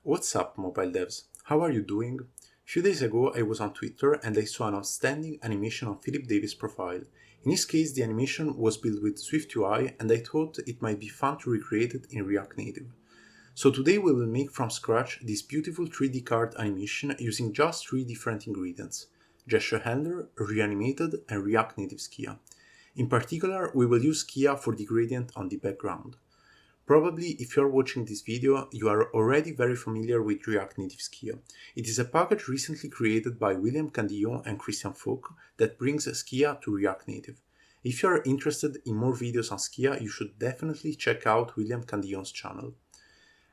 What's up, mobile devs? How are you doing? A few days ago I was on Twitter and I saw an outstanding animation on Philip Davis' profile. In his case, the animation was built with SwiftUI and I thought it might be fun to recreate it in React Native. So today we will make from scratch this beautiful 3D card animation using just 3 different ingredients: gesture handler, Reanimated, and React Native Skia. In particular, we will use Skia for the gradient on the background. Probably, if you are watching this video, you are already very familiar with React Native Skia. It is a package recently created by William Candillon and Christian Folk that brings Skia to React Native. If you are interested in more videos on Skia, you should definitely check out William Candillon's channel.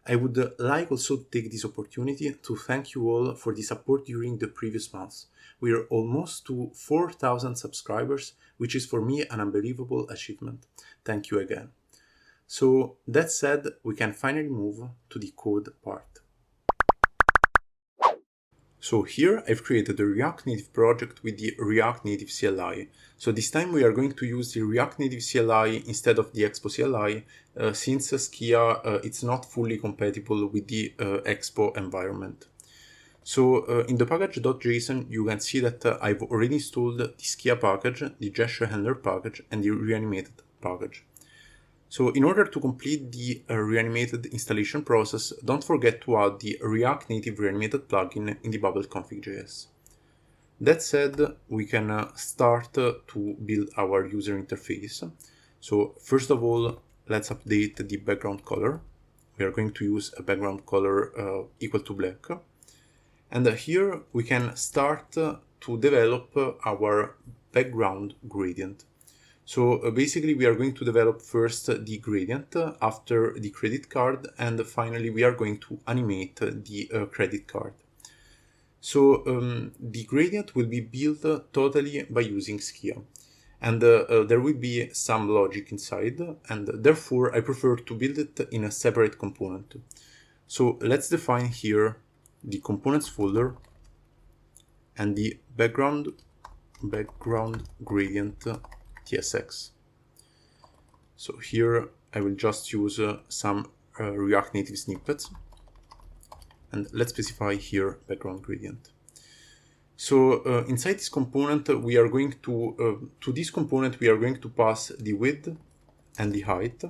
I would like also to take this opportunity to thank you all for the support during the previous months. We are almost to 4,000 subscribers, which is for me an unbelievable achievement. Thank you again. So that said, we can finally move to the code part. So here I've created a React Native project with the React Native CLI. So this time we are going to use the React Native CLI instead of the Expo CLI, since Skia it's not fully compatible with the Expo environment. So in the package.json you can see that I've already installed the Skia package, the gesture handler package, and the Reanimated package. So in order to complete the Reanimated installation process, don't forget to add the React Native Reanimated plugin in the bubble config.js. That said, we can start to build our user interface. So first of all, let's update the background color. We are going to use a background color equal to black. And here we can start to develop our background gradient. So basically we are going to develop first the gradient, after the credit card, and finally we are going to animate the credit card. So the gradient will be built totally by using Skia, and there will be some logic inside, and therefore I prefer to build it in a separate component. So let's define here the components folder and the background gradient TSX. So here I will just use some React Native snippets, and let's specify here background gradient. So inside this component we are going to this component we are going to pass the width and the height,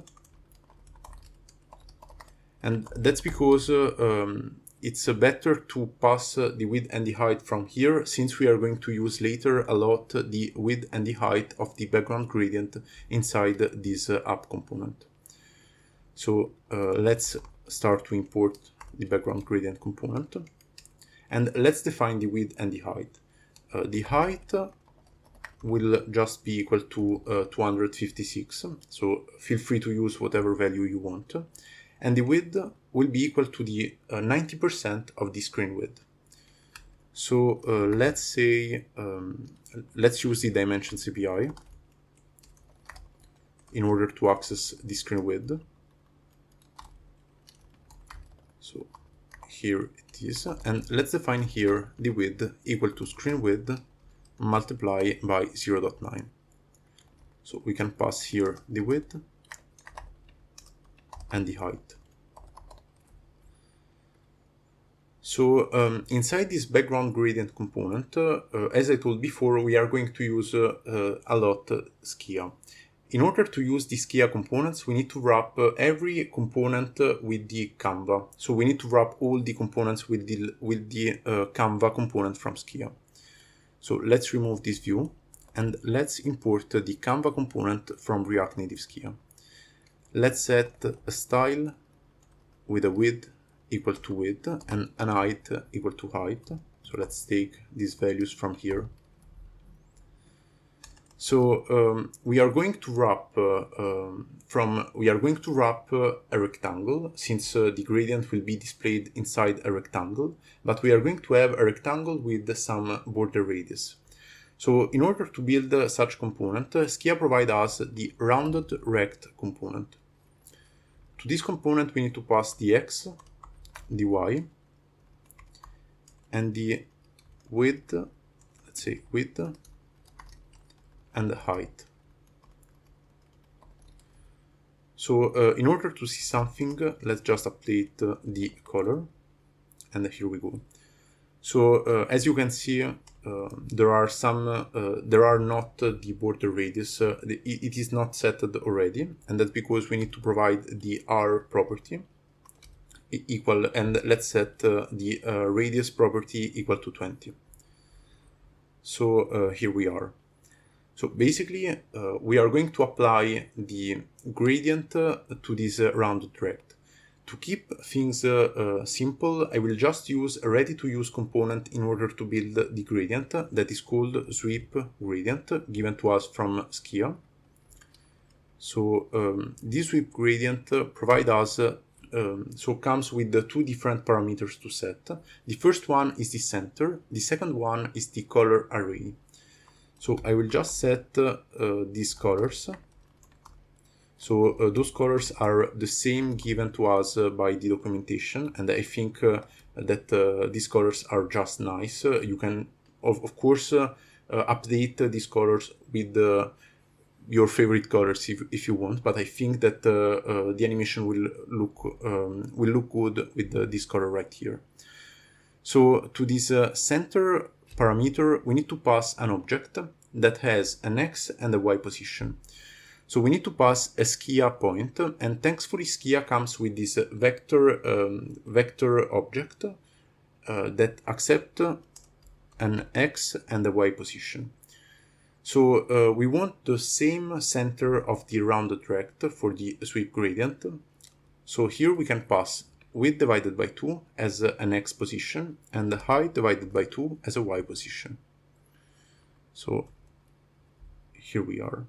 and that's because it's better to pass the width and the height from here, since we are going to use later a lot the width and the height of the background gradient inside this app component. So let's start to import the background gradient component, and let's define the width and the height. The height will just be equal to 256, so feel free to use whatever value you want. And the width will be equal to the 90% of the screen width. So let's say, let's use the dimensions API in order to access the screen width. So here it is, and let's define here the width equal to screen width multiplied by 0.9. So we can pass here the width and the height. So inside this background gradient component, as I told before, we are going to use a lot Skia. In order to use the Skia components, we need to wrap every component with the Canva. So we need to wrap all the components with the Canva component from Skia. So let's remove this view and let's import the Canva component from React Native Skia. Let's set a style with a width equal to width and an height equal to height. So let's take these values from here. So we are going to wrap a rectangle, since the gradient will be displayed inside a rectangle, but we are going to have a rectangle with some border radius. So in order to build such component, Skia provides us the rounded rect component. To this component we need to pass the x, the y, and the width, let's say width, and the height. So in order to see something, let's just update the color. and here we go. So as you can see, there are not the border radius. It is not set already, and that's because we need to provide the R property equal, and let's set the radius property equal to 20. So here we are. So basically, we are going to apply the gradient to this rounded rect. To keep things simple, I will just use a ready-to-use component in order to build the gradient that is called sweep gradient, given to us from Skia. So this sweep gradient provides us, comes with the two different parameters to set. The first one is the center, the second one is the color array. So I will just set these colors. So those colors are the same given to us by the documentation, and I think that these colors are just nice. You can, of course, update these colors with your favorite colors if you want, but I think that the animation will look good with this color right here. So to this center parameter, we need to pass an object that has an X and a Y position. So we need to pass a Skia point, and thankfully Skia comes with this vector object that accepts an X and a Y position. So we want the same center of the rounded rect for the sweep gradient. So here we can pass width divided by 2 as an X position and height divided by 2 as a Y position. So here we are.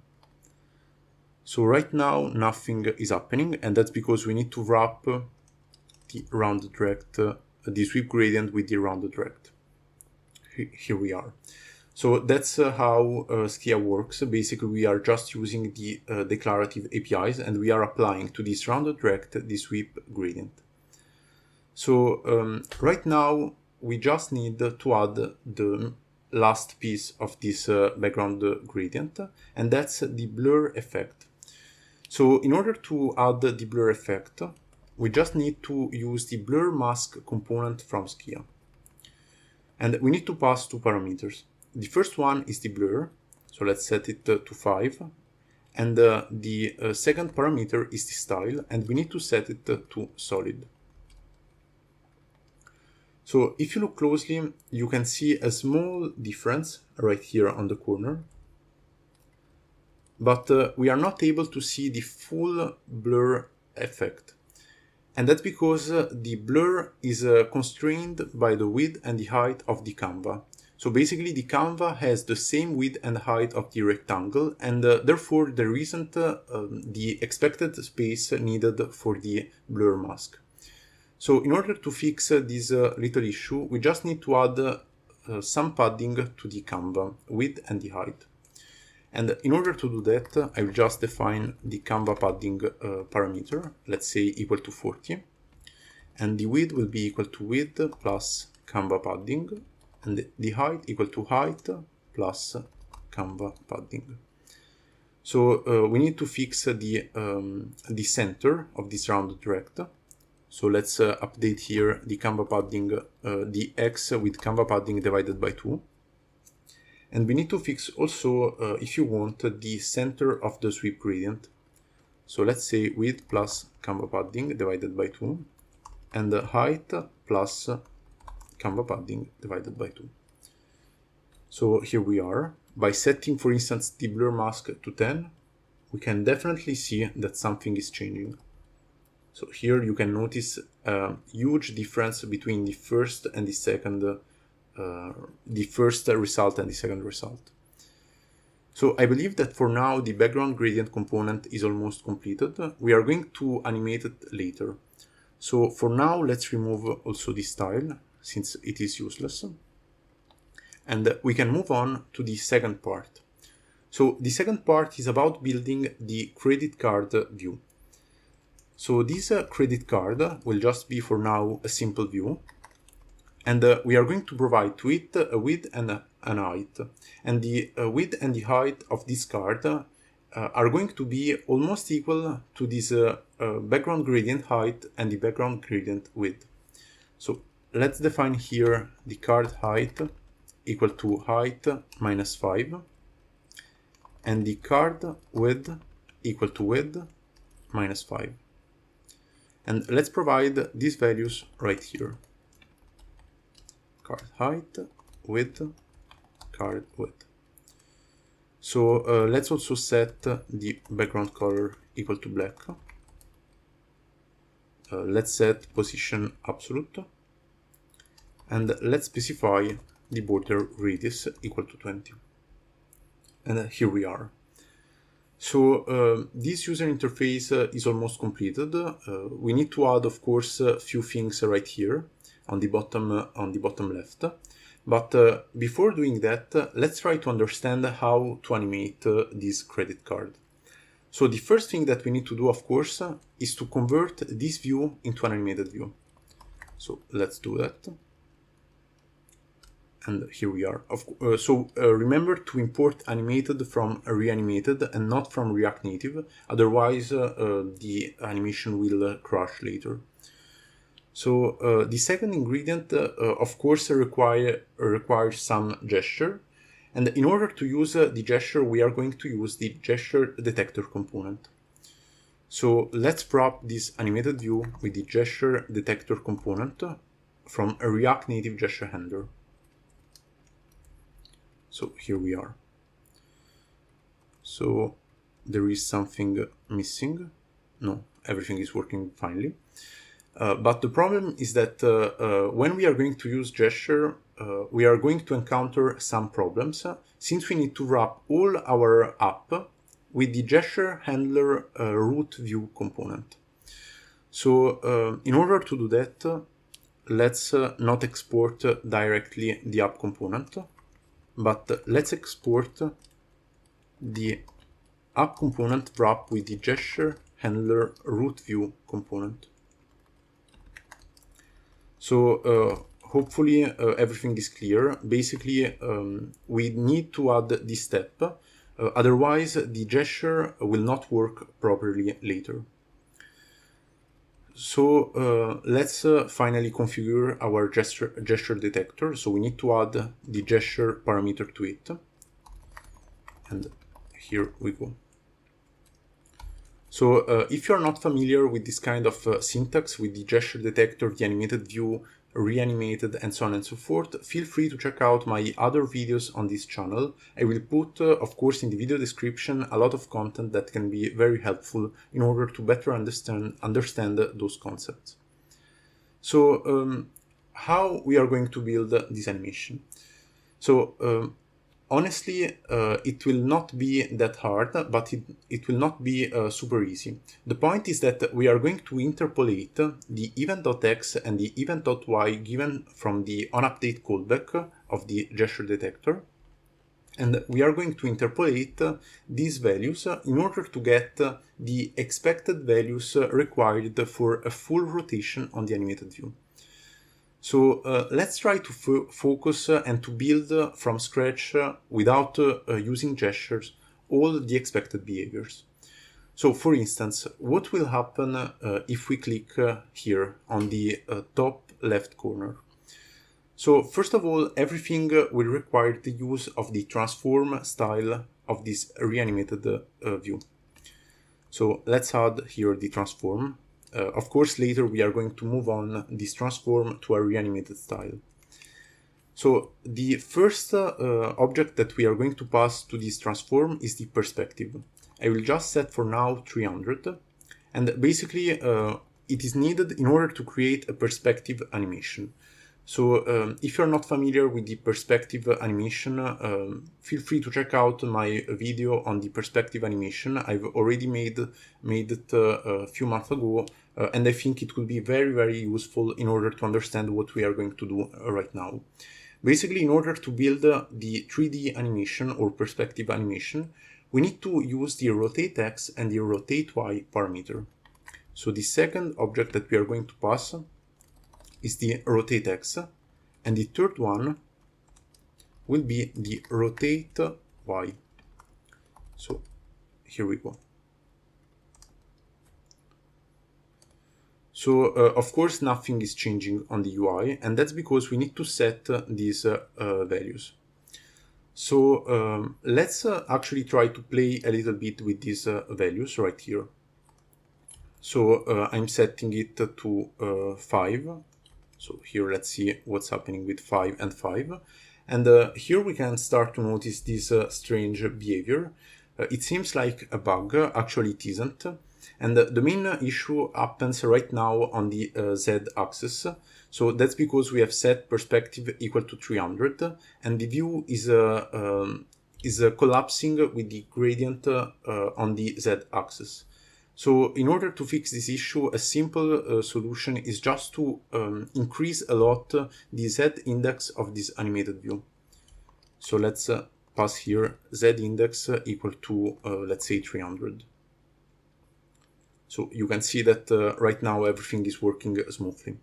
So right now nothing is happening, and that's because we need to wrap the rounded rect, the sweep gradient with the rounded rect. Here we are. So that's how Skia works. Basically, we are just using the declarative APIs, and we are applying to this rounded rect the sweep gradient. So right now we just need to add the last piece of this background gradient, and that's the blur effect. So in order to add the blur effect, we just need to use the blur mask component from Skia. And we need to pass two parameters. The first one is the blur, so let's set it to 5. And the second parameter is the style, and we need to set it to solid. So if you look closely, you can see a small difference right here on the corner. But we are not able to see the full blur effect. And that's because the blur is constrained by the width and the height of the canvas. So basically the canvas has the same width and height of the rectangle, and therefore there isn't the expected space needed for the blur mask. So in order to fix this little issue, we just need to add some padding to the canvas, width and the height. And in order to do that, I will just define the canvas padding parameter, let's say equal to 40. And the width will be equal to width plus canvas padding, and the height equal to height plus canvas padding. So we need to fix the center of this rounded rect. So let's update here the canvas padding, the X with canvas padding divided by 2. And we need to fix also, if you want, the center of the sweep gradient. So let's say width plus canvas padding divided by 2, and height plus canvas padding divided by 2. So here we are. By setting, for instance, the blur mask to 10, we can definitely see that something is changing. So here you can notice a huge difference between the first and the second the first result and the second result. So I believe that for now the background gradient component is almost completed. We are going to animate it later. So for now let's remove also the style, since it is useless. And we can move on to the second part. So the second part is about building the credit card view. So this credit card will just be for now a simple view. And we are going to provide to it a width and a height. And the width and the height of this card are going to be almost equal to this background gradient height and the background gradient width. So let's define here the card height equal to height minus 5 and the card width equal to width minus 5. And let's provide these values right here. Card height, width, card width. So let's also set the background color equal to black. Let's set position absolute. And let's specify the border radius equal to 20. And here we are. So this user interface is almost completed. We need to add, of course, a few things right here on the bottom left. But before doing that, let's try to understand how to animate this credit card. So the first thing that we need to do, of course, is to convert this view into an animated view. So let's do that. And here we are. Remember to import animated from Reanimated and not from React Native, otherwise the animation will crash later. So the second ingredient, of course, requires some gesture. And in order to use the gesture, we are going to use the gesture detector component. So let's wrap this animated view with the gesture detector component from a React Native gesture handler. So here we are. So there is something missing. No, everything is working finely. But the problem is that when we are going to use gesture, we are going to encounter some problems since we need to wrap all our app with the gesture handler root view component. So in order to do that, let's not export directly the app component, but let's export the app component wrapped with the gesture handler root view component. So hopefully everything is clear. Basically, we need to add this step, otherwise the gesture will not work properly later. So let's finally configure our gesture detector. So we need to add the gesture parameter to it. And here we go. So if you're not familiar with this kind of syntax with the gesture detector, the animated view, reanimated, and so on and so forth, feel free to check out my other videos on this channel. I will put, of course, in the video description a lot of content that can be very helpful in order to better understand those concepts. So how we are going to build this animation? So honestly, it will not be that hard, but it will not be super easy. The point is that we are going to interpolate the event.x and the event.y given from the onUpdate callback of the gesture detector. And we are going to interpolate these values in order to get the expected values required for a full rotation on the animated view. So let's try to focus and to build from scratch without using gestures all the expected behaviors. So for instance, what will happen if we click here on the top left corner? So first of all, everything will require the use of the transform style of this reanimated view. So let's add here the transform. Of course, later we are going to move on this transform to a reanimated style. So the first object that we are going to pass to this transform is the perspective. I will just set for now 300. And basically, it is needed in order to create a perspective animation. So if you're not familiar with the perspective animation, feel free to check out my video on the perspective animation. I've already made it a few months ago, and I think it will be very, very useful in order to understand what we are going to do right now. Basically, in order to build the 3D animation or perspective animation, we need to use the rotate x and the rotate y parameter. So the second object that we are going to pass is the rotate x, and the third one will be the rotate y. So here we go. So of course nothing is changing on the UI, and that's because we need to set these values. So let's actually try to play a little bit with these values right here. So I'm setting it to 5. So here let's see what's happening with 5 and 5. And here we can start to notice this strange behavior. It seems like a bug, actually it isn't. And the main issue happens right now on the z-axis. So that's because we have set perspective equal to 300, and the view is collapsing with the gradient on the z-axis. So in order to fix this issue, a simple solution is just to increase a lot the z-index of this animated view. So let's pass here z-index equal to, let's say, 300. So you can see that right now everything is working smoothly.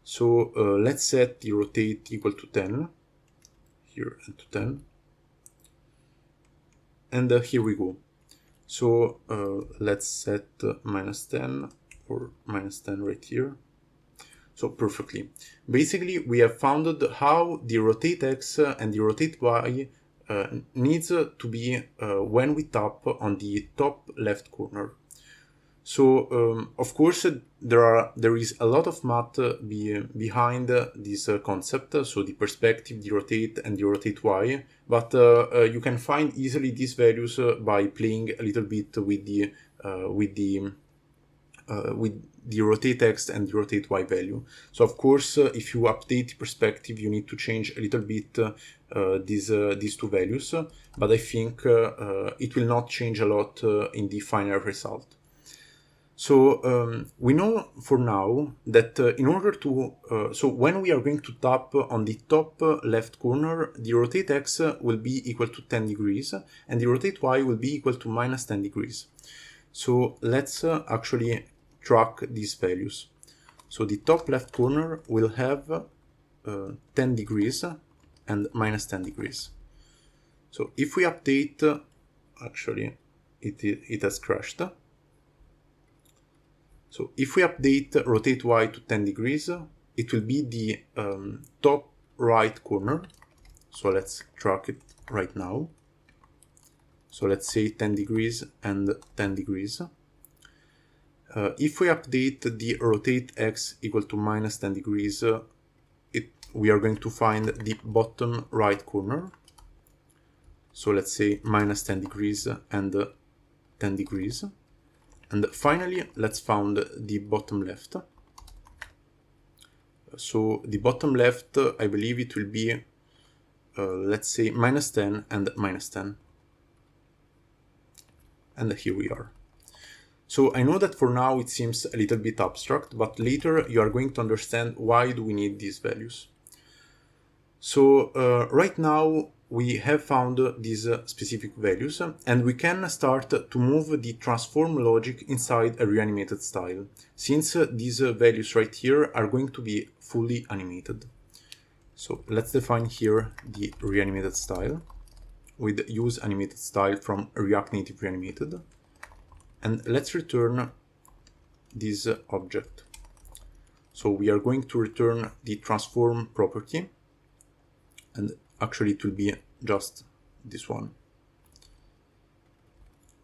So let's set the rotate equal to 10, here and to 10. And here we go. So let's set -10 or -10 right here. So perfectly. Basically, we have found how the rotate X and the rotate Y needs to be when we tap on the top left corner. So of course there is a lot of math behind this concept, so the perspective, the rotate, and the rotate Y, but you can find easily these values by playing a little bit with the rotate X and the rotate Y value. So of course if you update the perspective, you need to change a little bit these two values, but I think it will not change a lot in the final result. So we know for now that in order to, so when we are going to tap on the top left corner, the rotate X will be equal to 10 degrees and the rotate Y will be equal to -10 degrees. So let's actually track these values. So the top left corner will have 10 degrees and -10 degrees. So if we update, actually it has crashed. So if we update rotate Y to 10 degrees, it will be the top right corner. So let's track it right now. So let's say 10 degrees and 10 degrees. If we update the rotate X equal to -10 degrees, we are going to find the bottom right corner. So let's say -10 degrees and 10 degrees. And finally, let's find the bottom left. So the bottom left, I believe it will be, let's say, -10 and -10. And here we are. So I know that for now it seems a little bit abstract, but later you are going to understand why do we need these values. So right now we have found these specific values, and we can start to move the transform logic inside a reanimated style, since these values right here are going to be fully animated. So let's define here the reanimated style with use animated style from React Native Reanimated, and let's return this object. So we are going to return the transform property, and actually it will be just this one.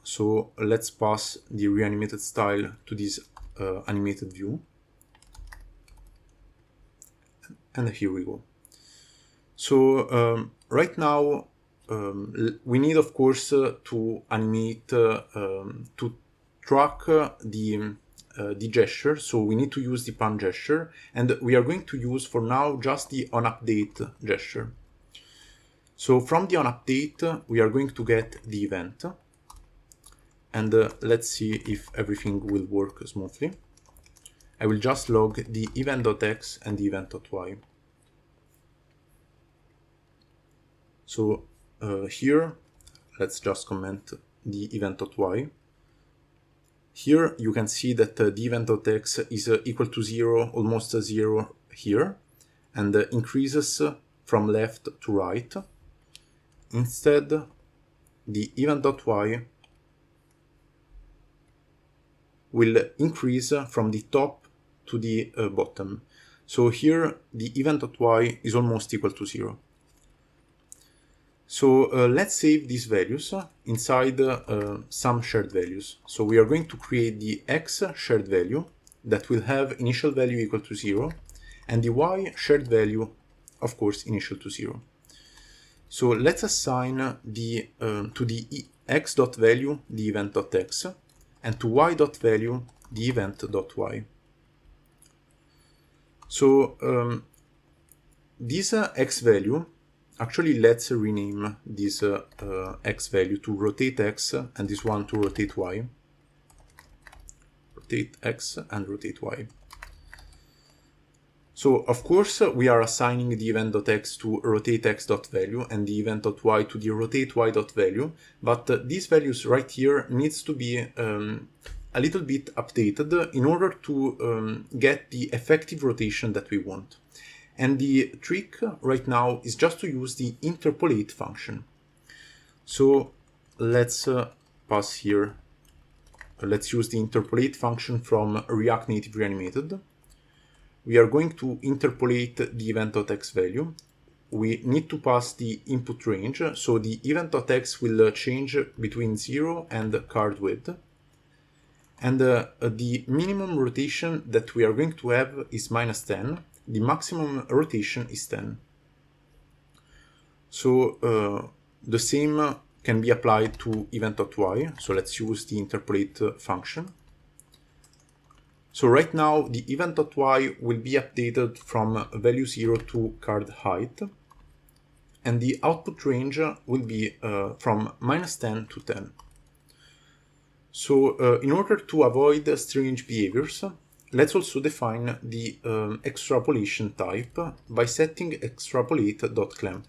So let's pass the reanimated style to this animated view. And here we go. So right now we need, of course, to animate, to track the gesture. So we need to use the pan gesture, and we are going to use for now just the onUpdate gesture. So from the onUpdate, we are going to get the event, and let's see if everything will work smoothly. I will just log the event.x and the event.y. So here, let's just comment the event.y. Here you can see that the event.x is equal to 0, almost 0 here, and increases from left to right. Instead, the event.y will increase from the top to the bottom. So here the event.y is almost equal to 0. So let's save these values inside some shared values. So we are going to create the x shared value that will have initial value equal to 0, and the y shared value, of course, initial to 0. So let's assign to the x.value the event.x, and to y.value the event.y. So this x value, actually let's rename this x value to rotate x and this one to rotate y. Rotate x and rotate y. So of course we are assigning the event.x to rotate x.value and the event.y to the rotate y.value, but these values right here needs to be a little bit updated in order to get the effective rotation that we want. And the trick right now is just to use the interpolate function. So let's pass here, let's use the interpolate function from React Native Reanimated. We are going to interpolate the event.x value. We need to pass the input range, so the event.x will change between 0 and card width. And the minimum rotation that we are going to have is -10. The maximum rotation is 10. So the same can be applied to event.y. So let's use the interpolate function. So right now the event.y will be updated from value 0 to card height, and the output range will be from -10 to 10. So in order to avoid strange behaviors, let's also define the extrapolation type by setting extrapolate.clamp.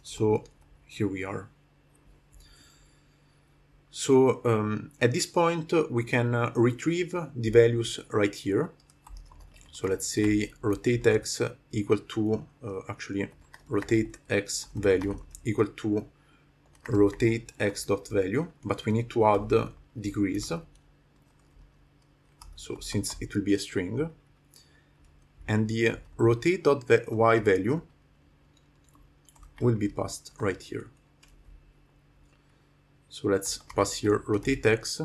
So here we are. So at this point we can retrieve the values right here. So let's say rotate x equal to, actually rotate x value equal to rotate x.value, but we need to add degrees. So since it will be a string, and the rotate.y value will be passed right here. So let's pass here rotate x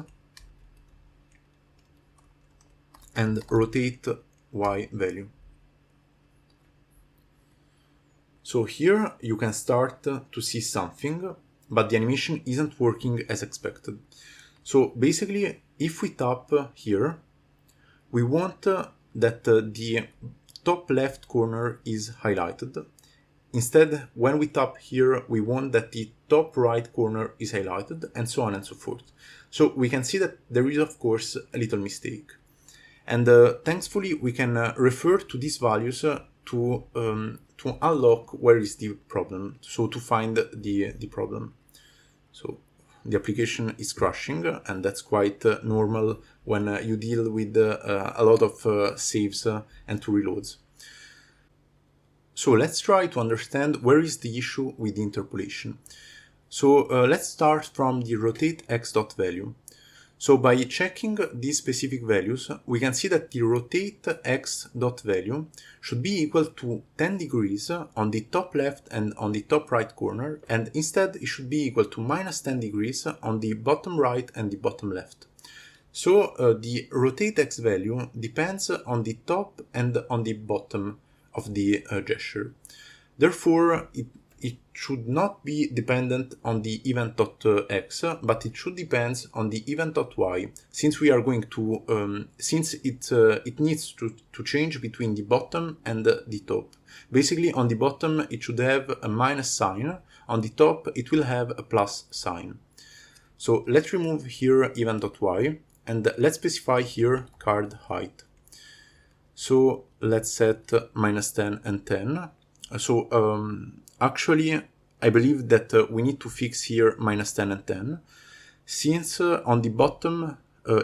and rotate y value. So here you can start to see something, but the animation isn't working as expected. So basically, if we tap here, we want that the top left corner is highlighted. Instead, when we tap here, we want that the top right corner is highlighted, and so on and so forth. So we can see that there is, of course, a little mistake. And thankfully, we can refer to these values to unlock where is the problem, so to find the problem. So the application is crashing, and that's quite normal when you deal with a lot of saves and to reloads. So let's try to understand where is the issue with the interpolation. So let's start from the rotate x.value. So by checking these specific values, we can see that the rotate x.value should be equal to 10 degrees on the top left and on the top right corner, and instead it should be equal to -10 degrees on the bottom right and the bottom left. So the rotate x value depends on the top and on the bottom of the gesture. Therefore, it should not be dependent on the event.x, but it should depend on the event.y, since we are going to, since it needs to change between the bottom and the top. Basically, on the bottom, it should have a minus sign. On the top, it will have a plus sign. So let's remove here event.y, and let's specify here card height. So let's set -10 and 10. So actually, I believe that we need to fix here -10 and 10, since on the bottom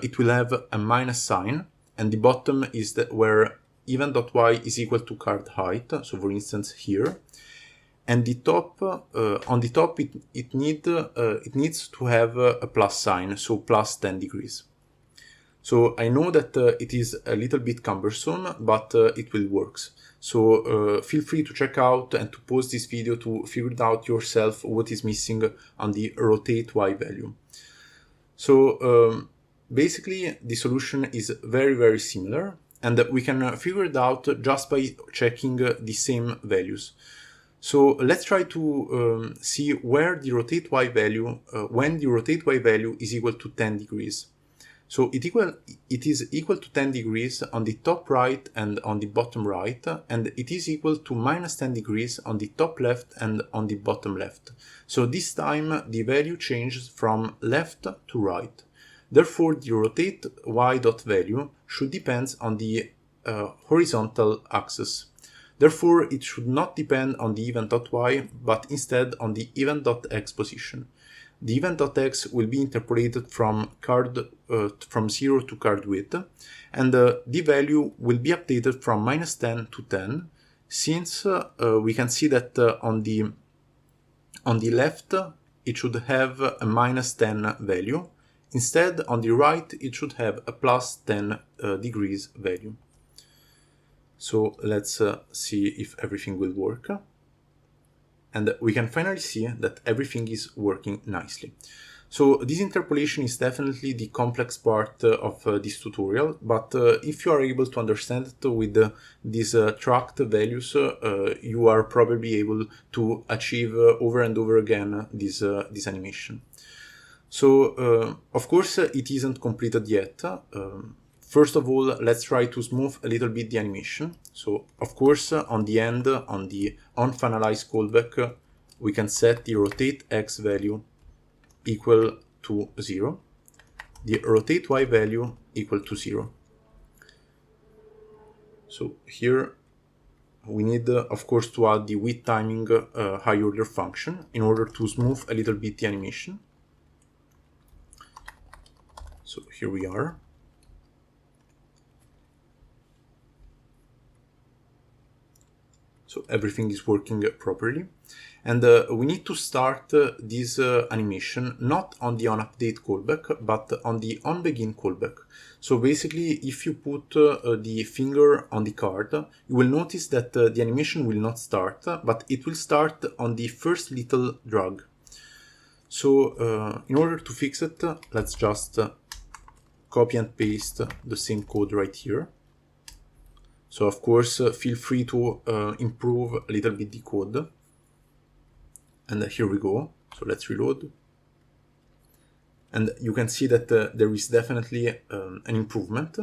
it will have a minus sign, and the bottom is where event.y is equal to card height. So for instance here, and the top on the top it needs to have a plus sign, so +10 degrees. So I know that it is a little bit cumbersome, but it will work. So feel free to check out and to pause this video to figure it out yourself what is missing on the rotate Y value. So basically the solution is very, very similar, and we can figure it out just by checking the same values. So let's try to see where the rotate Y value, when the rotate Y value is equal to 10 degrees. So it is equal to 10 degrees on the top right and on the bottom right, and it is equal to minus 10 degrees on the top left and on the bottom left. So this time the value changes from left to right. Therefore, the rotate Y dot value should depend on the horizontal axis. Therefore, it should not depend on the event.y, but instead on the event.x position. The event.x will be interpolated from 0 to card width, and the value will be updated from minus 10 to 10, since we can see that on the left it should have a minus 10 value. Instead, on the right it should have a plus 10 degrees value. So let's see if everything will work. And we can finally see that everything is working nicely. So this interpolation is definitely the complex part of this tutorial, but if you are able to understand it with these tracked values, you are probably able to achieve over and over again this animation. So of course it isn't completed yet. First of all, let's try to smooth a little bit the animation. So, of course, on the end, on the onFinalize callback, we can set the rotate X value equal to 0, the rotate Y value equal to 0. So here we need, of course, to add the with timing high order function in order to smooth a little bit the animation. So here we are. So everything is working properly, and we need to start this animation not on the onUpdate callback, but on the onBegin callback. So basically, if you put the finger on the card, you will notice that the animation will not start, but it will start on the first little drag. So in order to fix it, let's just copy and paste the same code right here. So of course, feel free to improve a little bit the code. And here we go. So let's reload. And you can see that there is definitely an improvement.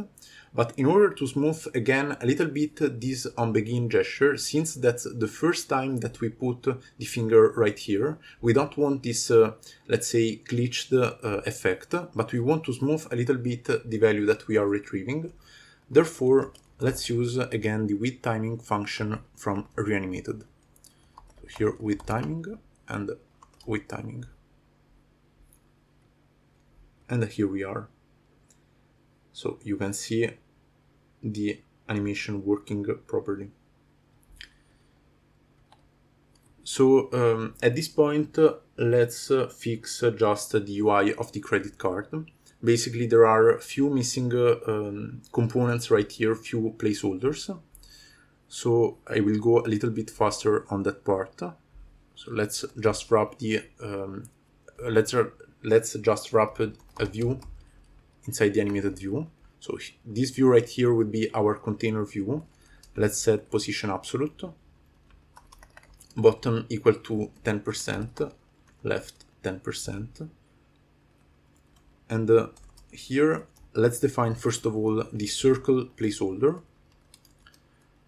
But in order to smooth again a little bit this onBegin gesture, since that's the first time that we put the finger right here, we don't want this, let's say, glitched effect, but we want to smooth a little bit the value that we are retrieving. Therefore, let's use again the with timing function from Reanimated. So here with timing and with timing. And here we are. So you can see the animation working properly. So at this point, let's fix just the UI of the credit card. Basically, there are a few missing components right here, few placeholders. So I will go a little bit faster on that part. So let's just wrap the let's just wrap a view inside the animated view. So this view right here will be our container view. Let's set position absolute, bottom equal to 10%, left 10%. And here, let's define first of all the circle placeholder.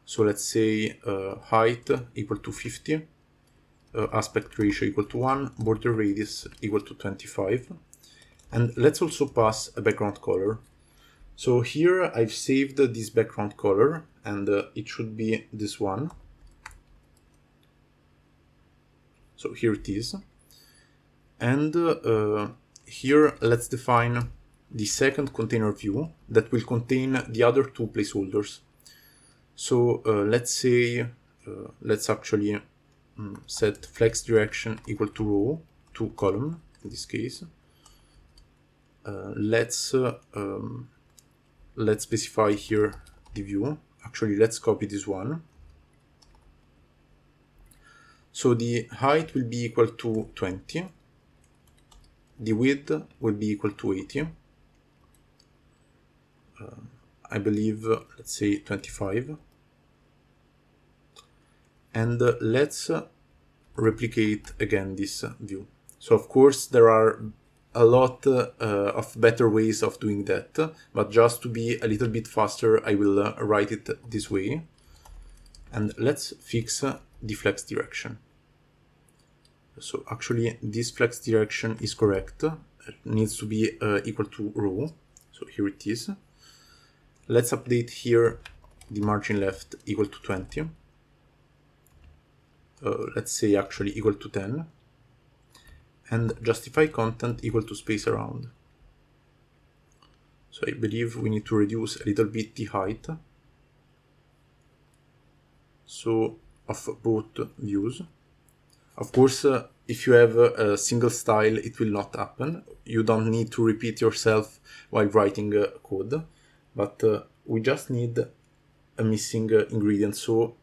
So let's say height equal to 50, aspect ratio equal to 1, border radius equal to 25. And let's also pass a background color. So here I've saved this background color, and it should be this one. So here it is. And here, let's define the second container view that will contain the other two placeholders. So let's say, let's actually set flex direction equal to row to column in this case. Let's let's specify here the view. Actually, let's copy this one. So the height will be equal to 20. The width will be equal to 80. I believe, let's say 25. And let's replicate again this view. So of course there are a lot of better ways of doing that, but just to be a little bit faster, I will write it this way. And let's fix the flex direction. So actually this flex direction is correct. It needs to be equal to rho. So here it is. Let's update here the margin left equal to 20. Let's say actually equal to 10. And justify content equal to space around. So I believe we need to reduce a little bit the height. So of both views. Of course, if you have a single style, it will not happen. You don't need to repeat yourself while writing code, but we just need a missing ingredient. So,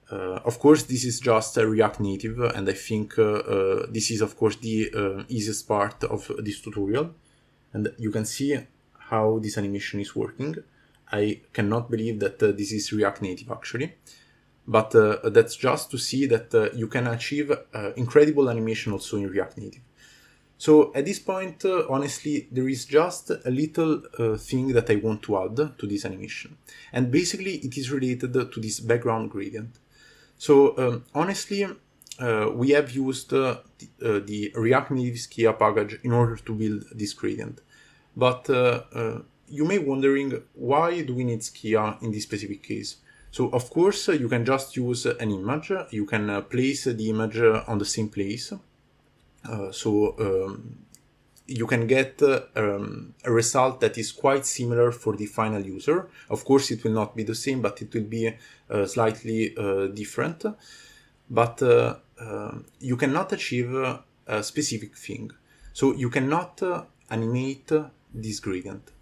of course, this is just a React Native, and I think this is, of course, the easiest part of this tutorial. And you can see how this animation is working. I cannot believe that this is React Native, actually. But that's just to see that you can achieve incredible animation also in React Native. So at this point, honestly, there is just a little thing that I want to add to this animation. And basically, it is related to this background gradient. So honestly, we have used the React Native Skia package in order to build this gradient. But you may be wondering, why do we need Skia in this specific case? So of course, you can just use an image. You can place the image on the same place. You can get a result that is quite similar for the final user. Of course, it will not be the same, but it will be slightly different. But you cannot achieve a specific thing. So you cannot animate this gradient.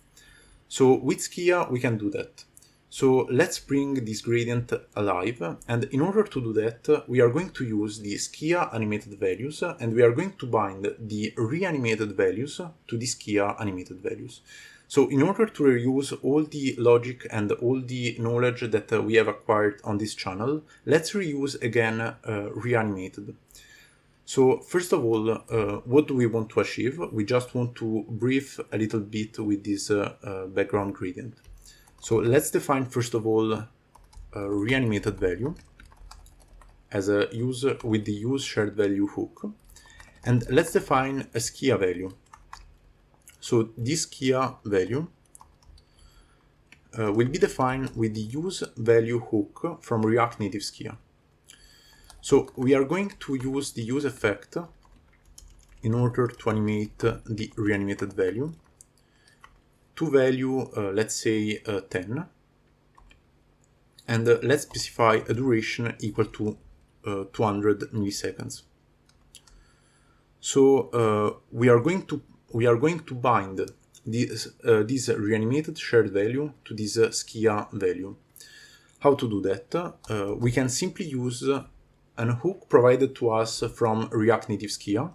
So with Skia, we can do that. So let's bring this gradient alive, and in order to do that, we are going to use the Skia animated values, and we are going to bind the reanimated values to the Skia animated values. So in order to reuse all the logic and all the knowledge that we have acquired on this channel, let's reuse again reanimated. So first of all, what do we want to achieve? We just want to brief a little bit with this background gradient. So let's define first of all a reanimated value as a user with the use shared value hook, and let's define a Skia value. So this Skia value will be defined with the use value hook from React Native Skia. So we are going to use the use effect in order to animate the reanimated value. To value, let's say 10, and let's specify a duration equal to 200 milliseconds. So we are going to bind this reanimated shared value to this Skia value. How to do that? We can simply use an hook provided to us from React Native Skia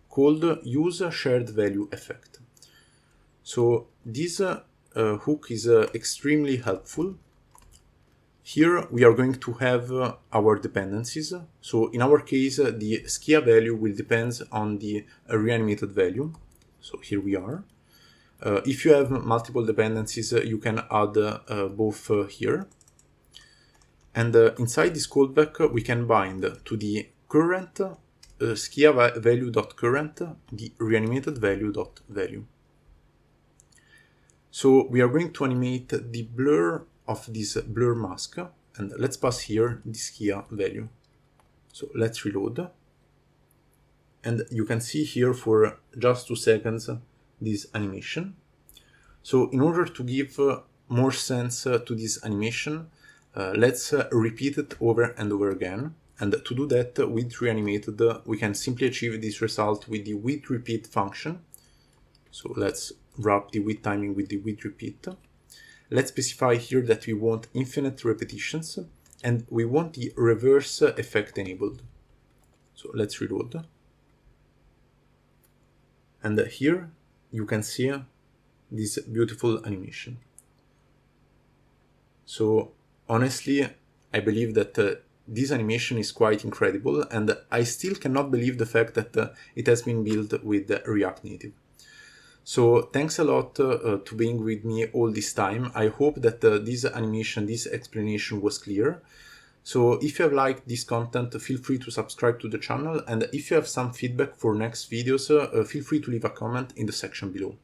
called use shared value effect. So this hook is extremely helpful. Here we are going to have our dependencies. So in our case, the Skia value will depend on the reanimated value. So here we are. If you have multiple dependencies, you can add both here. And inside this callback, we can bind to the current Skia value.current the reanimated value.value. So we are going to animate the blur of this blur mask, and let's pass here the Skia value. So let's reload. And you can see here for just 2 seconds this animation. So in order to give more sense to this animation, let's repeat it over and over again. And to do that with reanimated, we can simply achieve this result with the with repeat function. So let's wrap the with timing with the with repeat. let's specify here that we want infinite repetitions and we want the reverse effect enabled. So let's reload. And here you can see this beautiful animation. So honestly, I believe that this animation is quite incredible, and I still cannot believe the fact that it has been built with React Native. So thanks a lot to being with me all this time. I hope that this animation, this explanation was clear. So if you have liked this content, feel free to subscribe to the channel, and if you have some feedback for next videos, feel free to leave a comment in the section below.